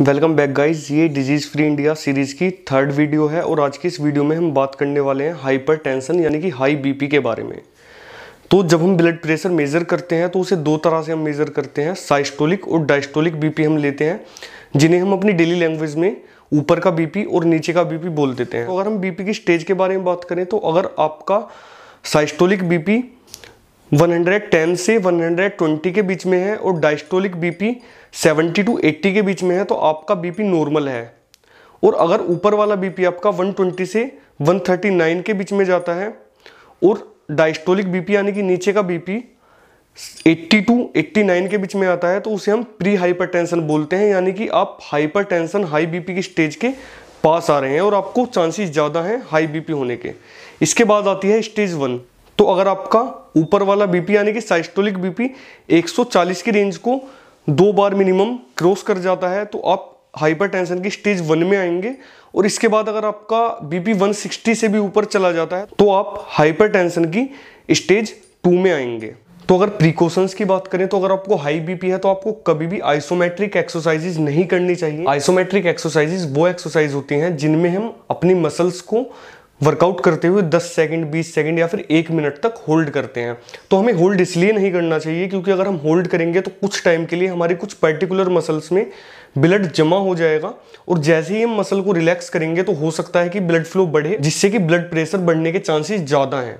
Welcome back guys. ये disease free India series की third video है और आज की इस वीडियो में हम बात करने वाले हैं हाइपरटेंशन यानी कि हाई बीपी के बारे में। तो जब हम ब्लड प्रेशर मेज़र करते हैं तो उसे दो तरह से हम मेज़र करते हैं, साइस्टोलिक और डायस्टोलिक बीपी हम लेते हैं, जिन्हें हम अपनी डेली लैंग्वेज में ऊपर का बीपी और नीचे का बीपी बोल देते हैं। तो अगर हम बीपी की स्टेज के बारे में बात करें तो अगर आपका साइस्टोलिक बीपी 110 से 120 के बीच में है और डायस्टोलिक बीपी 70 to 80 के बीच में है तो आपका बीपी नॉर्मल है। और अगर ऊपर वाला बीपी आपका 120 से 139 के बीच में जाता है और डायस्टोलिक बीपी यानी कि नीचे का बीपी 80 to 89 के बीच में आता है तो उसे हम प्री हाइपरटेंशन बोलते हैं, यानी कि आप हाइपरटेंशन हाई बीपी की स्टेज के पास आ रहे हैं और आपको चांसेस ज़्यादा हैं हाई बीपी होने के। इसके बाद आती है स्टेज 1। तो अगर आपका ऊपर वाला बीपी यानी कि साइस्टोलिक बीपी 140 की रेंज को 2 बार मिनिमम क्रॉस कर जाता है तो आप हाइपरटेंशन की स्टेज 1 में आएंगे। और इसके बाद अगर आपका बीपी 160 से भी ऊपर चला जाता है तो आप हाइपरटेंशन की स्टेज 2 में आएंगे। तो अगर प्रिकॉशंस की बात करें तो अगर आपको हाई बीपी है तो आपको कभी भी आइसोमेट्रिक एक्सरसाइजेज नहीं करनी चाहिए। आइसोमेट्रिक एक्सरसाइजेज वो एक्सरसाइज होती हैं जिनमें हम अपनी मसल्स को वर्कआउट करते हुए 10 सेकंड 20 सेकंड या फिर 1 मिनट तक होल्ड करते हैं। तो हमें होल्ड इसलिए नहीं करना चाहिए क्योंकि अगर हम होल्ड करेंगे तो कुछ टाइम के लिए हमारे कुछ पर्टिकुलर मसल्स में ब्लड जमा हो जाएगा और जैसे ही हम मसल को रिलैक्स करेंगे तो हो सकता है कि ब्लड फ्लो बढ़े, जिससे कि ब्लड प्रेशर बढ़ने के चांसेस ज़्यादा हैं।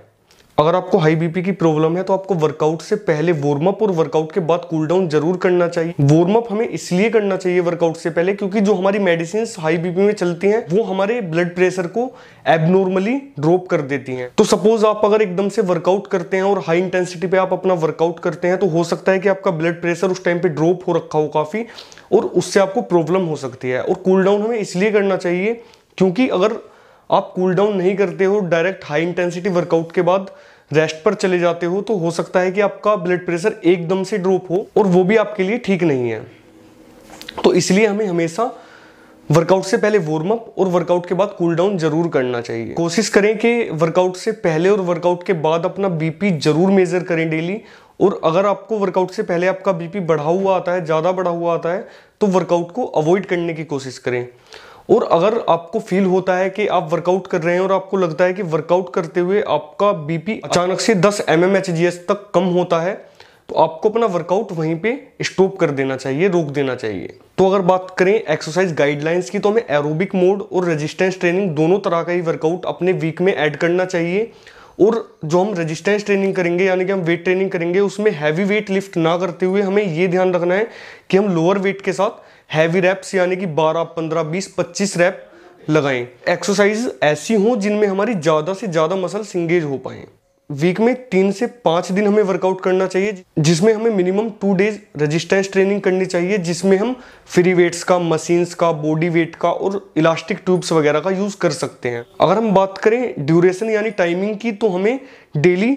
अगर आपको हाई बीपी की प्रॉब्लम है तो आपको वर्कआउट से पहले वार्म अप और वर्कआउट के बाद कूल डाउन जरूर करना चाहिए। वार्म अप हमें इसलिए करना चाहिए वर्कआउट से पहले क्योंकि जो हमारी मेडिसिन हाई बीपी में चलती हैं वो हमारे ब्लड प्रेशर को एबनॉर्मली ड्रॉप कर देती हैं। तो सपोज आप अगर एकदम से वर्कआउट करते हैं और हाई इंटेंसिटी पे आप अपना वर्कआउट करते हैं तो हो सकता है कि आपका ब्लड प्रेशर उस टाइम पे ड्रॉप हो रखा हो काफी और उससे आपको प्रॉब्लम हो सकती है। और कूल डाउन हमें इसलिए करना चाहिए क्योंकि अगर आप कूल डाउन नहीं करते हो, डायरेक्ट हाई इंटेंसिटी वर्कआउट के बाद रेस्ट पर चले जाते हो तो हो सकता है कि आपका ब्लड प्रेशर एकदम से ड्रॉप हो और वो भी आपके लिए ठीक नहीं है। तो इसलिए हमें हमेशा वर्कआउट से पहले वार्म अप और वर्कआउट के बाद कूल डाउन जरूर करना चाहिए। कोशिश करें कि वर्कआउट से पहले और वर्कआउट के बाद अपना बीपी जरूर मेजर करें डेली। और अगर आपको वर्कआउट से पहले आपका बीपी बढ़ा हुआ आता है, ज़्यादा बढ़ा हुआ आता है, तो वर्कआउट को अवॉइड करने की कोशिश करें। और अगर आपको फील होता है कि आप वर्कआउट कर रहे हैं और आपको लगता है कि वर्कआउट करते हुए आपका बीपी अचानक से 10 mmHg तक कम होता है तो आपको अपना वर्कआउट वहीं पे स्टॉप कर देना चाहिए, रोक देना चाहिए। तो अगर बात करें एक्सरसाइज गाइडलाइंस की तो हमें एरोबिक मोड और रेजिस्टेंस ट्रेनिंग दोनों तरह का ही वर्कआउट अपने वीक में ऐड करना चाहिए। और जो हम रेजिस्टेंस ट्रेनिंग करेंगे यानी कि हम वेट ट्रेनिंग करेंगे उसमें हैवी वेट लिफ्ट ना करते हुए हमें ये ध्यान रखना है कि हम लोअर वेट के साथ हैवी रैप्स यानी कि 12, 15, 20, 25 रैप लगाएं। एक्सरसाइज ऐसी हो जिनमें हमारी ज़्यादा से ज़्यादा मसल्स इंगेज हो पाएं। वीक में 3 से 5 दिन हमें वर्कआउट करना चाहिए जिसमें हमें मिनिमम 2 डेज रेजिस्टेंस ट्रेनिंग करनी चाहिए, जिसमें हम फ्री वेट्स का, मशीन्स का, बॉडी वेट का और इलास्टिक ट्यूब्स वगैरह का यूज़ कर सकते हैं। अगर हम बात करें ड्यूरेशन यानी टाइमिंग की तो हमें डेली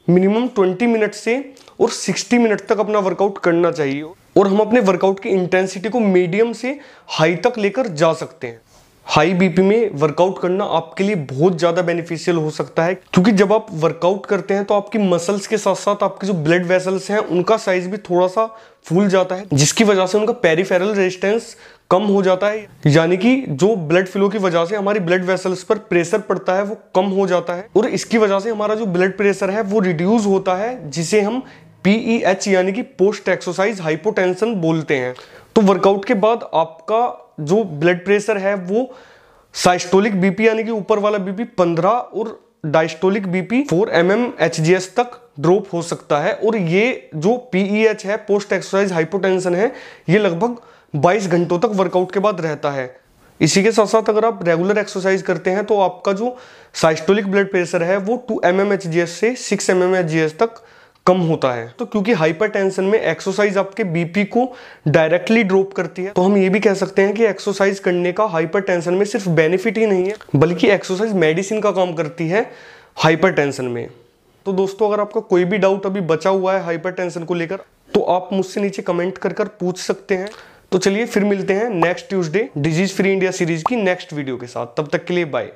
मिनिमम 20 मिनट से और 60 मिनट तक अपना वर्कआउट करना चाहिए और हम अपने वर्कआउट की इंटेंसिटी को मीडियम से हाई तक लेकर जा सकते हैं। हाई बीपी में वर्कआउट करना आपके लिए बहुत ज़्यादा बेनिफिशियल हो सकता है क्योंकि जब आप वर्कआउट करते हैं तो आपकी मसल्स के साथ साथ आपके जो ब्लड वेसल्स हैं उनका साइज भी थोड़ा सा फूल जाता है, जिसकी वजह से उनका पेरिफेरल रेजिस्टेंस कम हो जाता है, यानी कि जो ब्लड फ्लो की वजह से हमारी ब्लड वेसल्स पर प्रेशर पड़ता है वो कम हो जाता है और इसकी वजह से हमारा जो ब्लड प्रेशर है वो रिड्यूस होता है, जिसे हम PEH यानी कि पोस्ट एक्सरसाइज हाइपोटेंशन बोलते हैं। तो वर्कआउट के बाद आपका जो ब्लड प्रेशर है वो साइस्टोलिक बीपी यानी कि ऊपर वाला बीपी 15 और डायस्टोलिक बीपी 4 mmHg तक ड्रॉप हो सकता है। और ये जो PEH है पोस्ट एक्सरसाइज हाइपोटेंशन है ये लगभग 22 घंटों तक वर्कआउट के बाद रहता है। इसी के साथ साथ अगर आप रेगुलर एक्सरसाइज करते हैं तो आपका जो साइस्टोलिक ब्लड प्रेशर है वो 2 mmHg से 6 mmHg तक कम होता है। तो क्योंकि हाइपरटेंशन में एक्सरसाइज आपके बीपी को डायरेक्टली ड्रॉप करती है तो हम ये भी कह सकते हैं कि एक्सरसाइज करने का हाइपरटेंशन में सिर्फ बेनिफिट ही नहीं है बल्कि एक्सरसाइज मेडिसिन का काम करती है हाइपरटेंशन में। तो दोस्तों अगर आपका कोई भी डाउट अभी बचा हुआ है हाइपरटेंशन को लेकर तो आप मुझसे नीचे कमेंट कर पूछ सकते हैं। तो चलिए फिर मिलते हैं next Tuesday disease free India series की नेक्स्ट वीडियो के साथ। तब तक के लिए बाय।